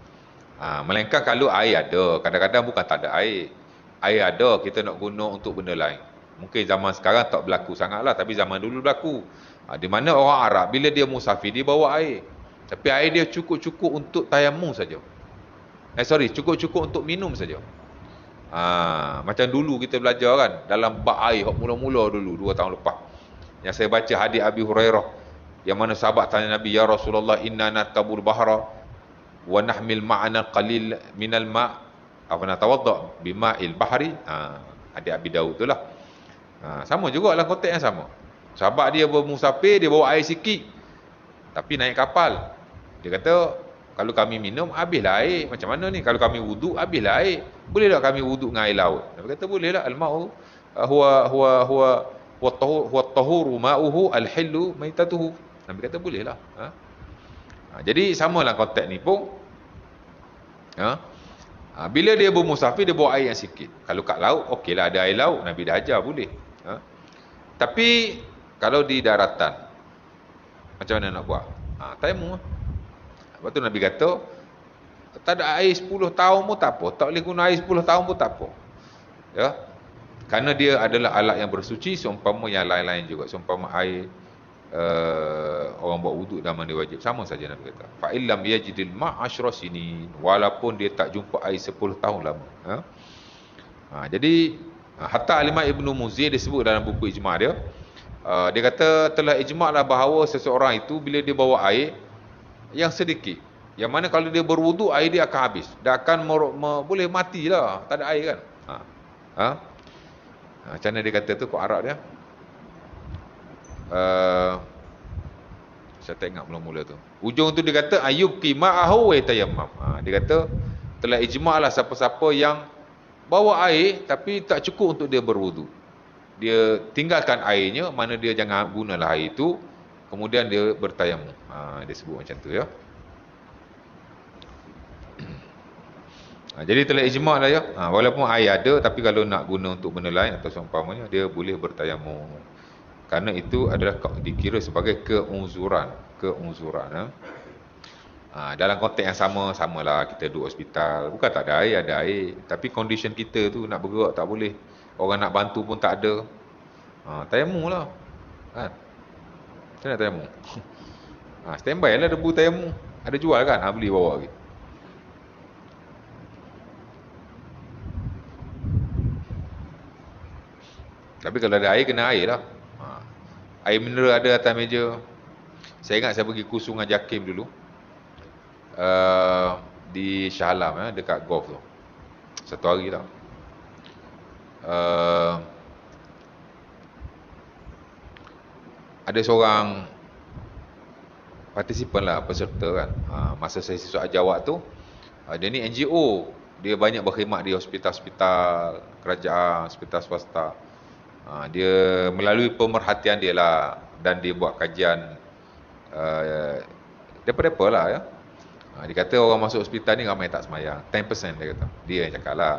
Melainkan kalau air ada. Kadang-kadang bukan tak ada air. Air ada, kita nak guna untuk benda lain. Mungkin zaman sekarang tak berlaku sangat lah, tapi zaman dulu berlaku. Di mana orang Arab bila dia musafir, dia bawa air. Tapi air dia cukup-cukup untuk tayamum saja. Cukup-cukup untuk minum saja. Macam dulu kita belajar kan, dalam bab air mula-mula dulu 2 tahun lepas, yang saya baca hadis Abi Hurairah, yang mana sahabat tanya Nabi, ya Rasulullah, inna natabul bahra wa nahmil ma'ana qalil minal ma' afa natawadda bima'il bahri. Hadis Abi Daud itulah. Sama juga dalam konteks yang sama. Sahabat dia bermusafir, dia bawa air sikit tapi naik kapal. Dia kata, kalau kami minum habislah air. Macam mana ni? Kalau kami wuduk habislah air. Boleh tak kami wuduk dengan air laut? Dia kata boleh lah. Al-ma'u huwa tahuru ma'uhu al-hillu maitatuhu. Nabi kata boleh lah. Jadi samalah konteks ni pun. Bila dia bermusafir, dia bawa air yang sikit. Kalau kat laut, okey lah, ada air laut, Nabi dah ajar boleh. Tapi kalau di daratan, macam mana nak buat? Tayamum lah. Lepas tu Nabi kata, tak ada air 10 tahun pun tak apa, tak boleh guna air 10 tahun pun tak apa. Ya? Kerana dia adalah alat yang bersuci, seumpama yang lain-lain juga. Seumpama air orang buat wuduk dan mandi wajib, sama saja Nabi kata. Fa illam yajidil ma' 10 sinin, walaupun dia tak jumpa air 10 tahun lama. Jadi hatta Imam Ibnu Muzir disebut dalam buku ijma' dia, dia kata telah ijma' lah bahawa seseorang itu bila dia bawa air yang sedikit, yang mana kalau dia berwuduk air dia akan habis, dia akan boleh matilah, tak ada air kan. Macam mana dia kata tu kod Arab dia? Saya tak ingat mula-mula tu. Ujung tu dia kata ayub qima'ahu wa tayammam. Dia kata telah ijma' lah siapa-siapa yang bawa air tapi tak cukup untuk dia berwuduk, dia tinggalkan airnya, mana dia jangan gunalah air itu, kemudian dia bertayamum. Dia sebut macam tu, ya. Jadi telah ijma' lah ya. Walaupun air ada, tapi kalau nak guna untuk benda lain atau seumpamanya, dia boleh bertayamum. Kerana itu adalah dikira sebagai keunzuran. Keunzuran. Dalam konteks yang samalah kita duduk hospital. Bukan tak ada air, ada air. Tapi condition kita tu nak bergerak tak boleh. Orang nak bantu pun tak ada. Tayamum lah. Kan? Macam mana tayamum? Standby lah debu tayamum. Ada jual kan? Beli bawa lagi. Tapi kalau ada air, kena air lah. Air mineral ada atas meja. Saya ingat saya pergi kursus dengan Jakim dulu. Di Shah Alam, dekat golf tu. Satu hari tau. Ada seorang partisipan lah, peserta kan. Masa sesi soal jawab tu, dia ni NGO. Dia banyak berkhidmat di hospital-hospital kerajaan, hospital swasta. Dia melalui pemerhatian dia lah, dan dia buat kajian depa-depa lah ya. Dia kata orang masuk hospital ni ramai tak semayang, 10% dia kata. Dia yang cakap lah.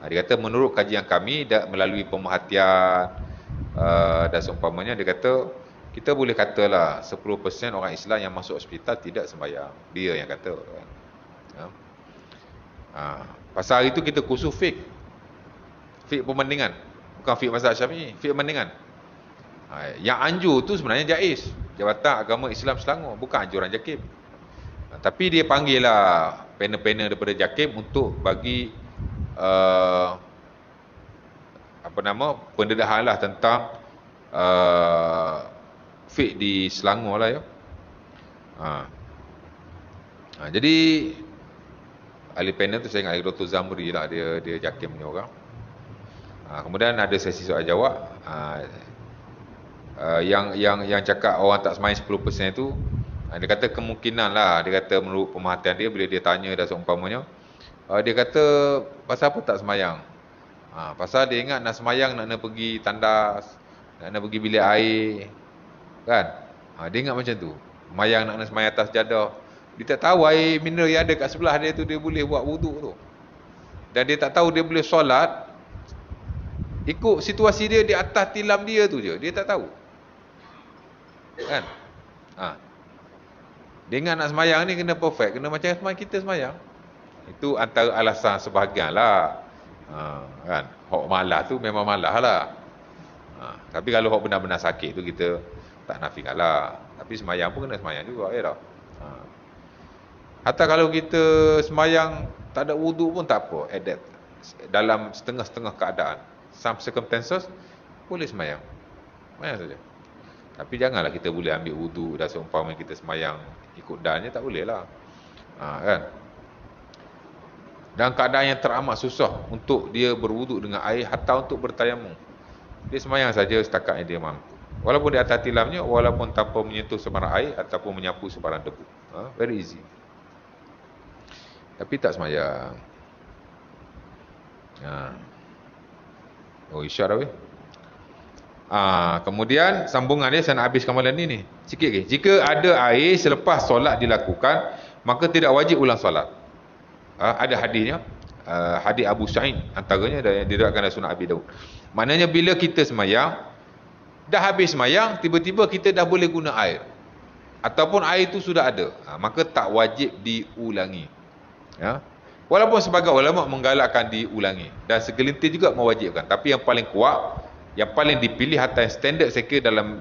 Dia kata menurut kajian kami melalui pemerhatian dan seumpamanya, dia kata kita boleh katalah 10% orang Islam yang masuk hospital tidak sembahyang. Dia yang kata kan. Pasal hari tu kita kursus fiqh perbandingan, bukan fiqh mazhab Syafi'i, fiqh perbandingan. Yang anjur tu sebenarnya JAIS, Jabatan Agama Islam Selangor, bukan anjuran Jakim. Tapi dia panggil lah panel-panel daripada Jakim untuk bagi pendedahan lah tentang fiqh di Selangor lah ya. Jadi ahli panel tu saya ingat Dr. Zamri lah, dia Jakim punya orang. Kemudian ada sesi soal jawab. Yang cakap orang tak semayang 10% tu, dia kata kemungkinan lah, dia kata menurut pemerhatian dia, bila dia tanya dah seumpamanya, dia kata pasal apa tak semayang? Pasal dia ingat nak semayang nak pergi tandas, nak pergi bilik air kan. Dia ingat macam tu, semayang nak semayang atas jadah. Dia tak tahu air mineral yang ada kat sebelah dia tu dia boleh buat wuduk tu. Dan dia tak tahu dia boleh solat ikut situasi dia di atas tilam dia tu je. Dia tak tahu kan. Dia ingat nak semayang ni kena perfect, kena macam semayang kita semayang. Itu antara alasan sebahagian lah. Kan, hok malah tu memang malah lah. Tapi kalau hok benar-benar sakit tu kita tak nafikan lah. Tapi semayang pun kena semayang juga ya tak. Hatta kalau kita semayang tak ada wuduk pun tak apa, dalam setengah-setengah keadaan, some circumstances boleh semayang. Semayang saja. Tapi janganlah kita boleh ambil wuduk dah seumpama kita semayang ikut dannya, tak boleh lah. Kan? Dan keadaan yang teramat susah untuk dia berwuduk dengan air, hatta untuk bertayamum, dia semayang saja setakat yang dia mampu. Walaupun di atas tilamnya, walaupun tanpa menyentuh sebarang air ataupun menyapu sebarang debu. Very easy. Tapi tak semayang. Oh, isyak dah weh. Kemudian sambungan dia saya nak habiskan malam ni sikit lagi. Jika ada air selepas solat dilakukan, maka tidak wajib ulang solat. Ada hadisnya, hadis Abu Sa'id antaranya, yang diriwayatkan oleh Sunan Abi Daud. Maknanya bila kita semayang, dah habis semayang, tiba-tiba kita dah boleh guna air, ataupun air itu sudah ada, maka tak wajib diulangi ya. Walaupun sebagai ulama menggalakkan diulangi, dan segelintir juga mewajibkan, tapi yang paling kuat, yang paling dipilih atas standard saya kira dalam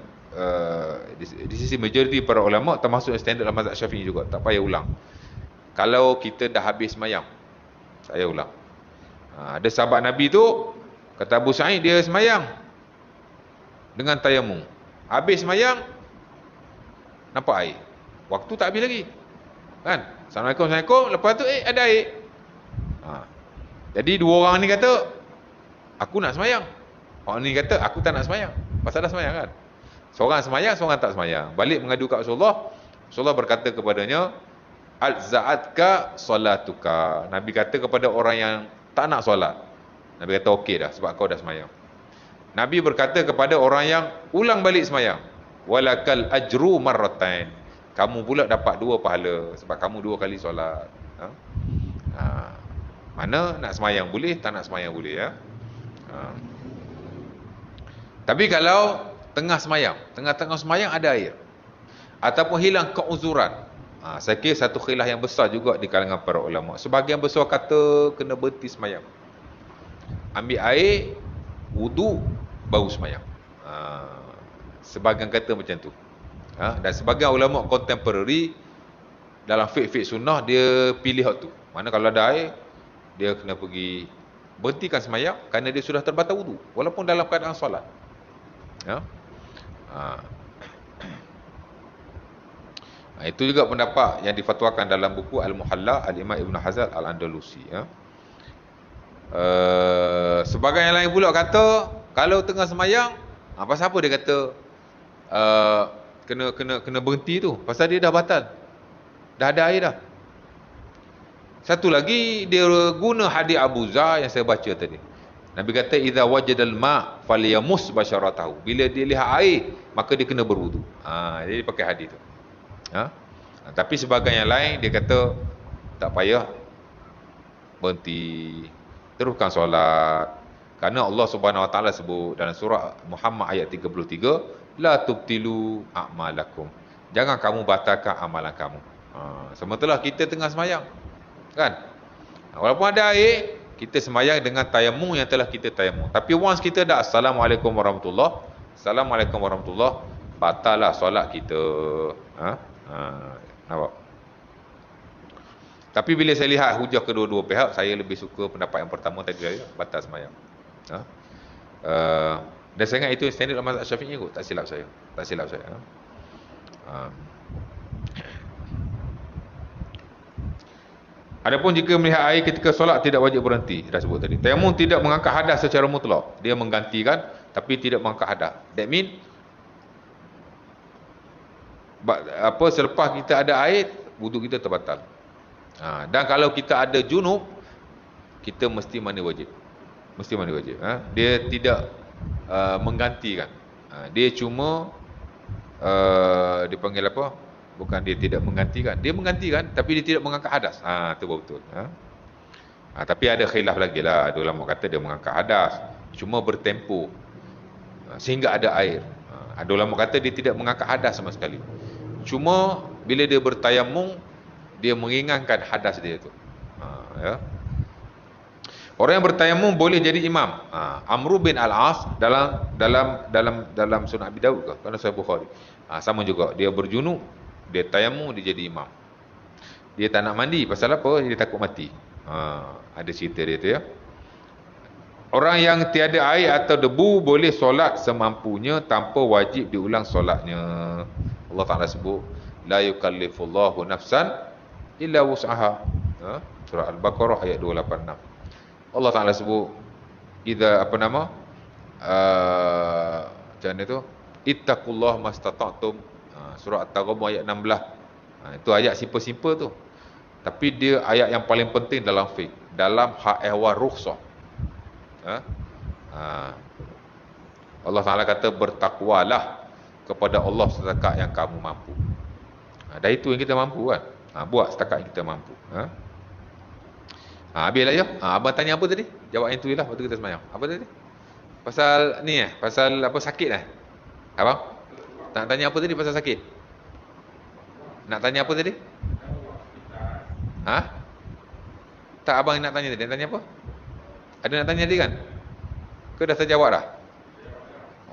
di sisi majoriti para ulama, termasuk standard dalam mazhab Syafi'i juga, tak payah ulang. Kalau kita dah habis semayang, saya ulang. Ada sahabat Nabi tu, kata Abu Sa'id, dia semayang dengan tayamum. Habis semayang, nampak air. Waktu tak habis lagi. Kan? Assalamualaikum, Assalamualaikum. Lepas tu, ada air. Jadi dua orang ni kata, aku nak semayang. Orang ni kata, aku tak nak semayang. Pasal dah semayang kan? Seorang semayang, seorang tak semayang. Balik mengadu kat Rasulullah. Rasulullah berkata kepadanya, Al-za'atka solatuka. Nabi kata kepada orang yang tak nak solat, Nabi kata okey dah, sebab kau dah semayang. Nabi berkata kepada orang yang ulang balik semayang, walakal ajru marratain. Kamu pula dapat 2 pahala, sebab kamu 2 kali solat. Mana nak semayang boleh, tak nak semayang boleh ya. Tapi kalau tengah semayang, tengah-tengah semayang ada air, ataupun hilang keuzuran, saya kira satu khilaf yang besar juga di kalangan para ulama. Sebahagian besar kata kena berhenti semayang, ambil air, wudu, baru semayang. Sebahagian kata macam tu. Dan sebahagian ulama contemporary dalam fiqh sunnah dia pilih hak tu. Mana kalau ada air, dia kena pergi berhentikan semayang kerana dia sudah terbatal wudu walaupun dalam keadaan solat. Itu juga pendapat yang difatwakan dalam buku Al-Muhalla Al-Imam Ibn Hazal Al-Andalusi. Sebagai yang lain pula kata kalau tengah semayang, pasal apa dia kata kena berhenti tu? Pasal dia dah batal, dah ada air dah. Satu lagi dia guna hadis Abu Zar yang saya baca tadi. Nabi kata idza wajadal ma' falyamus basharatahu. Bila dia lihat air, maka dia kena berwudu. Jadi pakai hadis tu. Tapi sebahagian yang lain dia kata tak payah berhenti, teruskan solat. Kerana Allah Subhanahu Wa Taala sebut dalam surah Muhammad ayat 33, la tubtilu a'malakum. Jangan kamu batalkan amalan kamu. Sementara kita tengah semayang, kan? Walaupun ada air, kita semayang dengan tayamum yang telah kita tayamum. Tapi once kita dah Assalamualaikum warahmatullahi, Assalamualaikum warahmatullahi, batallah solat kita. Nampak? Tapi bila saya lihat hujah kedua-dua pihak, saya lebih suka pendapat yang pertama tadi, batal semayang. Dan saya ingat itu standard dalam mazhab Syafi'i kot, tak silap saya. Adapun jika melihat air ketika solat tidak wajib berhenti, dah sebut tadi. Tayamum tidak mengangkat hadas secara mutlak. Dia menggantikan tapi tidak mengangkat hadas. That mean selepas kita ada air, wudu kita terbatal. Dan kalau kita ada junub, kita mesti mandi wajib. Dia tidak menggantikan. Dia cuma dipanggil apa? Bukan dia tidak menggantikan. Dia menggantikan tapi dia tidak mengangkat hadas. Itu betul. Tapi ada khilaf lagi lah. Ada ulama kata dia mengangkat hadas, cuma bertempo sehingga ada air. Ada ulama kata dia tidak mengangkat hadas sama sekali. Cuma bila dia bertayamum, dia mengingatkan hadas dia tu. Orang yang bertayamum boleh jadi imam. Amr bin Al-As dalam Sunan Abi Daud ke? Kerana Sahih Bukhari. Sama juga. Dia berjunub, dia tayamum, dia jadi imam. Dia tak nak mandi. Pasal apa? Dia takut mati. Ada cerita dia tu ya. Orang yang tiada air atau debu boleh solat semampunya tanpa wajib diulang solatnya. Allah Ta'ala sebut, la yukallifullahu nafsan illa wus'aha. Surah Al-Baqarah ayat 286. Allah Ta'ala sebut, macam mana tu? Ittaqullah mastata'tum. Surah At-Taghabun ayat 16. Itu ayat simple-simple tu. Tapi dia ayat yang paling penting dalam fiqh, dalam hak ehwal rukhsah. Allah Ta'ala kata bertakwalah kepada Allah setakat yang kamu mampu. Dan itu yang kita mampu kan. Buat setakat yang kita mampu. Habislah ya. Abang tanya apa tadi? Jawab yang tu je lah waktu kita semayang. Apa tadi? Pasal ni pasal apa, sakit Abang? Nak tanya apa tadi pasal sakit? Nak tanya apa tadi? Tak, abang nak tanya tadi. Nak tanya apa? Ada nak tanya tadi kan? Ke dah terjawab dah?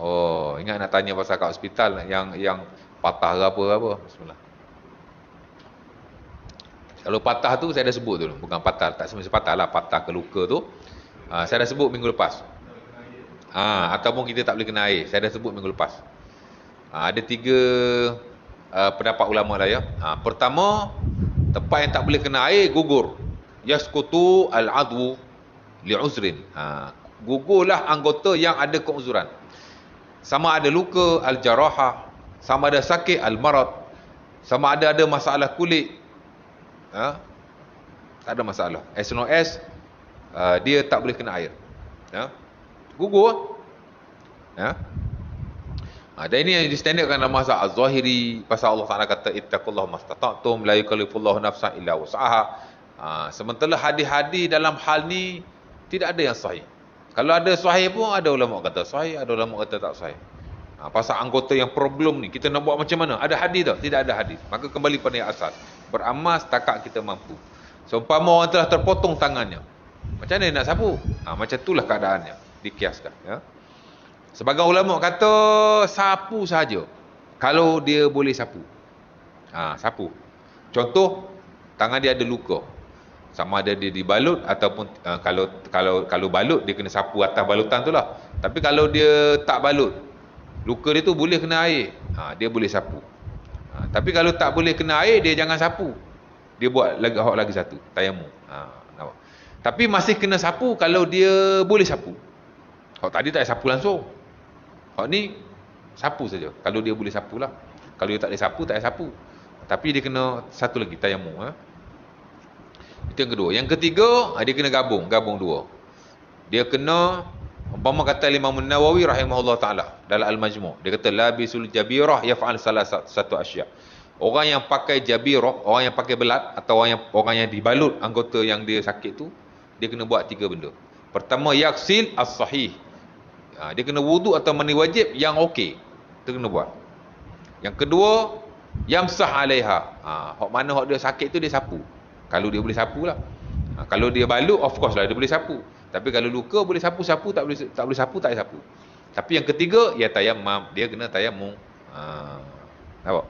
Oh, ingat nak tanya pasal kat hospital yang patah ke apa. Bismillah. Kalau patah tu saya dah sebut tu, bukan patah, tak semestinya patah lah, patah ke luka tu. Saya dah sebut minggu lepas. Ataupun kita tak boleh kena air, saya dah sebut minggu lepas. Ada 3 pendapat ulama lah ya. Pertama, tempat yang tak boleh kena air gugur. Yasqutu al-adwu li'uzrin. Gugurlah anggota yang ada keuzuran. Sama ada luka al-jarahah, sama ada sakit al-marad, sama ada masalah kulit. Tak ada masalah. As long as dia tak boleh kena air. Gugur. Dan ini yang distandardkan dalam mazhab Az-Zahiri. Pasal Allah Ta'ala kata ittaqullah mastata'tum la yukallifullahu nafsan illa wus'aha. Sementara hadis-hadis dalam hal ni tidak ada yang sahih. Kalau ada sahih pun ada ulama kata sahih, ada ulama kata tak sahih. Pasal anggota yang problem ni kita nak buat macam mana? Ada hadis tak? Tidak ada hadis. Maka kembali pada yang asal. Beramal setakat kita mampu. Seumpama orang telah terpotong tangannya, macam mana nak sapu? Macam itulah keadaannya. Dikiaskan. Ya. Sebagai ulama kata sapu saja. Kalau dia boleh sapu. Sapu. Contoh, tangan dia ada luka. Sama ada dia dibalut ataupun kalau balut dia kena sapu atas balutan tu lah. Tapi kalau dia tak balut, luka dia tu boleh kena air, dia boleh sapu. Tapi kalau tak boleh kena air, dia jangan sapu. Dia buat lagi satu, tayamum. Tapi masih kena sapu kalau dia boleh sapu. Hak tadi tak payah sapu langsung. Hak ni sapu saja. Kalau dia boleh sapu lah. Kalau dia tak boleh sapu, tak payah sapu. Tapi dia kena satu lagi, tayamum. Itu yang kedua. Yang ketiga, dia kena gabung dua. Dia kena, umpama kata Imam Nawawi rahimahullah taala dalam Al-Majmu', dia kata labisul jabirah yaf'al salah satu asya'. Orang yang pakai jabirah, orang yang pakai belat atau orang yang dibalut anggota yang dia sakit tu, dia kena buat 3 benda. Pertama, yaksil as-sahih. Dia kena wudu atau mandi wajib yang okey. Itu kena buat. Yang kedua, yamsah alaiha. Hak mana hak dia sakit tu dia sapu. Kalau dia boleh sapu lah. Kalau dia balut, of course lah dia boleh sapu. Tapi kalau luka boleh sapu, tak boleh sapu, tak boleh sapu. Tapi yang ketiga, ya tayammum. Dia kena tayammum. Nampak?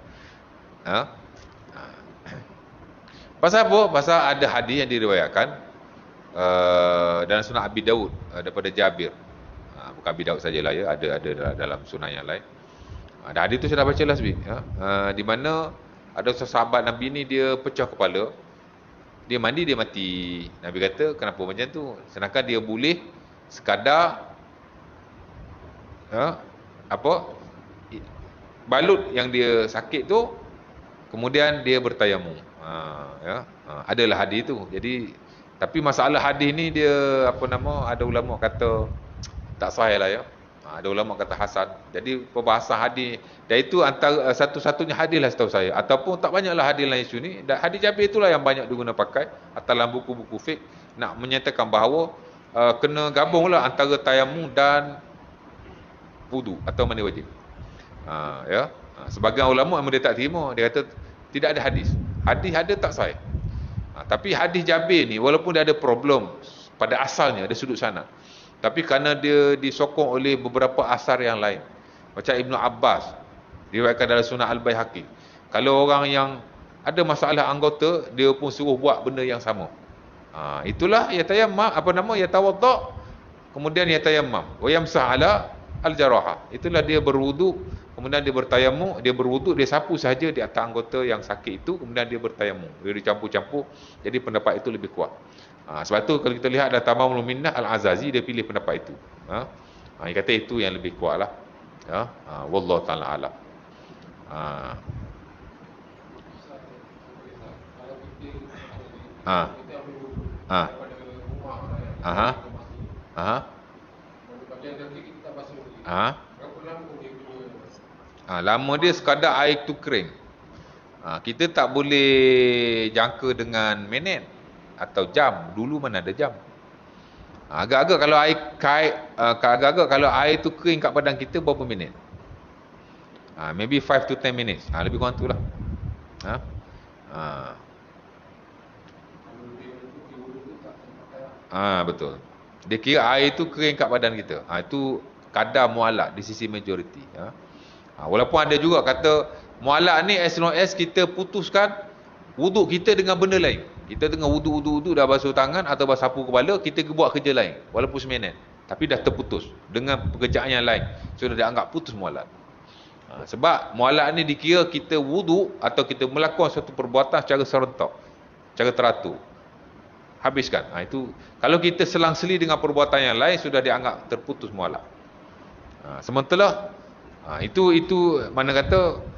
Pasal apa? Pasal ada hadis yang diriwayatkan dalam Sunan Abi Daud daripada Jabir. Bukan Abi Daud sajalah ya, ada dalam sunan yang lain. Ada hadis tu saya dah baca last week. Di mana ada sahabat Nabi ni dia pecah kepala. Dia mandi, dia mati. Nabi kata, kenapa macam tu? Sedangkan dia boleh sekadar balut yang dia sakit tu, kemudian dia bertayamum. Adalah hadis tu. Jadi, tapi masalah hadis ni dia ada ulama kata tak sahih lah ya. Ada ulama kata hasan. Jadi perbahasan hadis, dan itu antara satu-satunya hadis lah setahu saya. Ataupun tak banyaklah hadis lain isu ni. Dan hadis Jabir itulah yang banyak diguna pakai atau dalam buku-buku fiqh nak menyatakan bahawa kena gabunglah antara tayamum dan wudu atau mandi wajib. Sebagian ulama memang dia tak terima. Dia kata tidak ada hadis. Hadis ada tak sahih. Tapi hadis Jabir ni walaupun dia ada problem pada asalnya, ada sudut sanad. Tapi kerana dia disokong oleh beberapa asar yang lain. Macam Ibnu Abbas, diriwayatkan dalam Sunan Al-Baihaqi. Kalau orang yang ada masalah anggota, dia pun suruh buat benda yang sama. Itulah yatayammam, yatawadda', kemudian yatayammam. Wa yamsah ala al-jaraha. Itulah dia berwuduk, kemudian dia bertayamum, dia berwuduk, dia sapu sahaja di atas anggota yang sakit itu, kemudian dia bertayamum. Dia dicampur-campur. Jadi pendapat itu lebih kuat. Sebab tu kalau kita lihat ada Tamamul Minnah Al-Azazi, dia pilih pendapat itu. Dia kata itu yang lebih kuat lah. Wallahu ta'ala alam. Lama dia sekadar air tu kering. Kita tak boleh jangka dengan minit atau jam. Dulu mana ada jam. Agak-agak kalau air tu kering kat badan kita berapa minit? Maybe 5 to 10 minutes. Lebih kurang tu lah. Betul. Dia kira air tu kering kat badan kita. Itu kadar mualak di sisi majoriti. Walaupun ada juga kata mualak ni as long as kita putuskan wuduk kita dengan benda lain. Kita tengah wuduk dah basuh tangan atau basuh sapu kepala, kita buat kerja lain walaupun seminit, tapi dah terputus dengan pekerjaan yang lain, sudah dianggap putus mualak. Sebab mualak ni dikira kita wuduk atau kita melakukan suatu perbuatan secara serentak, secara teratur, habiskan. Itu kalau kita selang-seli dengan perbuatan yang lain, sudah dianggap terputus mualak. Sementara itu mana kata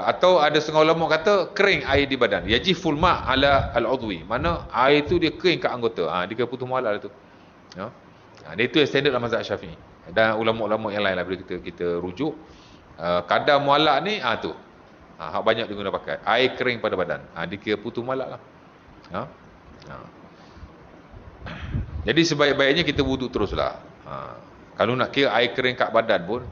atau ada setengah ulama kata kering air di badan, yajiful ma' ala al-udwi, mana air tu dia kering kat anggota, dia kena putus mualak tu. Dia itu standard dalam mazhab Syafi'i dan ulama-ulama yang lain lah. Bila kita rujuk kadar mualak ni tu hak banyak diguna pakai air kering pada badan, dia kira putus mualak lah. Ha? Ha. Jadi sebaik-baiknya kita wuduk teruslah. Kalau nak kira air kering kat badan pun,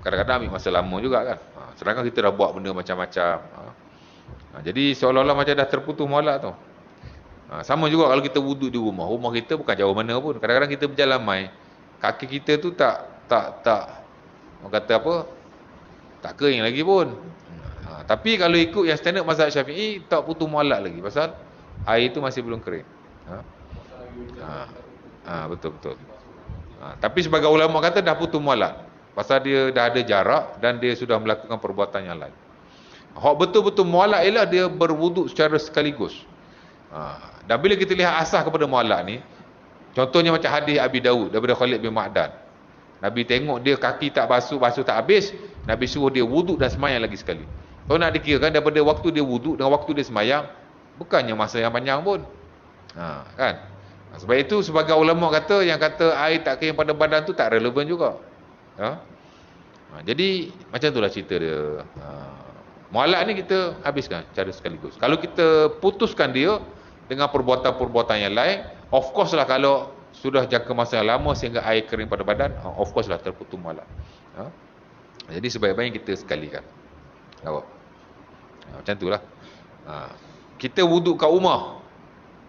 kadang-kadang ambil masa lama juga kan. Sedangkan kita dah buat benda macam-macam. Jadi seolah-olah macam dah terputus molek tu. Sama juga kalau kita wuduk di rumah. Rumah kita bukan jauh mana pun. Kadang-kadang kita berjalan mai, kaki kita tu tak orang kata apa? Tak kering lagi pun. Tapi kalau ikut yang standard mazhab Syafi'i, tak putus molek lagi pasal air tu masih belum kering. Betul betul. Tapi sebagai ulama kata dah putus molek. Pasal dia dah ada jarak dan dia sudah melakukan perbuatan yang lain. Hak betul-betul mualak ialah dia berwuduk secara sekaligus. Dan bila kita lihat asas kepada mualak ni, contohnya macam hadis Abi Daud daripada Khalid bin Ma'dan. Nabi tengok dia kaki tak basuh tak habis, Nabi suruh dia wuduk dan semayang lagi sekali. Kalau nak dikirakan daripada waktu dia wuduk dengan waktu dia semayang, bukannya masa yang panjang pun. Kan? Sebab itu sebagai ulama kata yang kata air tak kering pada badan tu tak relevan juga. Jadi macam itulah cerita dia. Mualak ni kita habiskan cara sekaligus. Kalau kita putuskan dia dengan perbuatan-perbuatan yang lain, of course lah kalau sudah jangka masa yang lama sehingga air kering pada badan, of course lah terputus mualak. Jadi sebaik-baiknya kita sekalikan. Macam itulah. Kita wuduk kat rumah,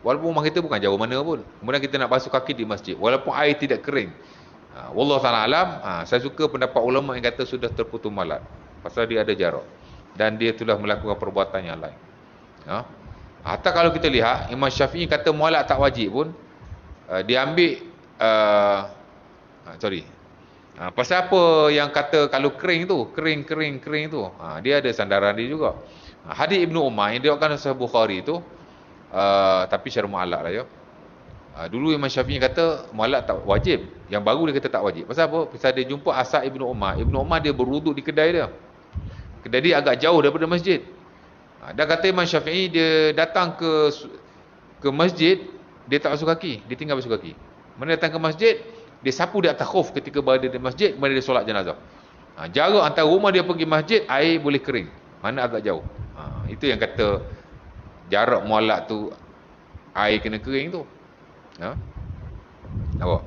walaupun rumah kita bukan jauh mana pun, kemudian kita nak basuh kaki di masjid, walaupun air tidak kering, wallahu ta'ala alam, saya suka pendapat ulama yang kata sudah terputus mualak, pasal dia ada jarak dan dia telah melakukan perbuatan yang lain. Hatta kalau kita lihat Imam Syafi'i kata mualak tak wajib pun, dia ambil pasal apa yang kata kalau kering tu, kering tu, dia ada sandaran dia juga. Hadis Ibnu Umar yang diriwayatkan oleh Sahih Bukhari tu, tapi secara mualak lah ya. Dulu Imam Syafi'i kata mualak tak wajib, yang baru dia kata tak wajib. Pasal apa? Pasal dia jumpa asal Ibnu Umar. Ibnu Umar dia berwuduk di kedai dia. Kedai dia agak jauh daripada masjid. Dan kata Imam Syafi'i, dia datang ke masjid, dia tak basuh kaki, dia tinggal basuh kaki. Mana datang ke masjid, dia sapu di atas khuf ketika berada di masjid, kemudian dia solat jenazah. Jarak antara rumah dia pergi masjid, air boleh kering. Mana agak jauh. Itu yang kata jarak mualak tu, air kena kering tu. Nampak?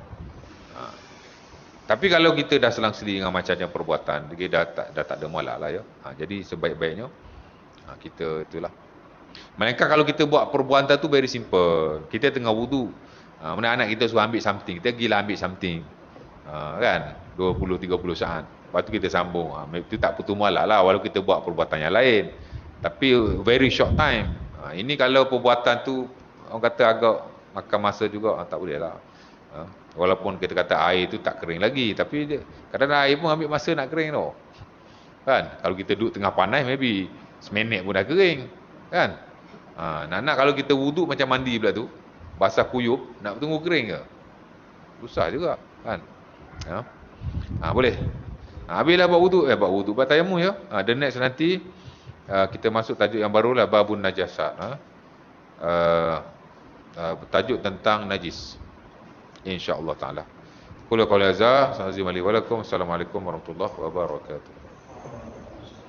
Tapi kalau kita dah selang-seli dengan macam-macam perbuatan, dia dah tak ada mualak lah ya. Jadi sebaik-baiknya kita itulah. Melainkan kalau kita buat perbuatan tu very simple. Kita tengah wudu, mana anak kita suruh ambil something, kita gila ambil something, kan 20-30 saat, lepas tu kita sambung, itu tak putus mualak lah, walau kita buat perbuatan yang lain, tapi very short time. Ini kalau perbuatan tu orang kata agak makan masa juga, tak boleh lah. Walaupun kita kata air tu tak kering lagi, tapi kadang-kadang air pun ambil masa nak kering tau, kan. Kalau kita duduk tengah panas, maybe seminit pun dah kering, kan. Nak kalau kita wuduk macam mandi pula tu, basah kuyup, nak tunggu kering ke? Susah juga, kan. Boleh. Habislah buat wuduk, buat tayamum ya. The next nanti kita masuk tajuk yang baru lah, babun najasat. Tajuk tentang najis, insya-Allah taala. Qul qawli hadza, assalamualaikum warahmatullahi wabarakatuh.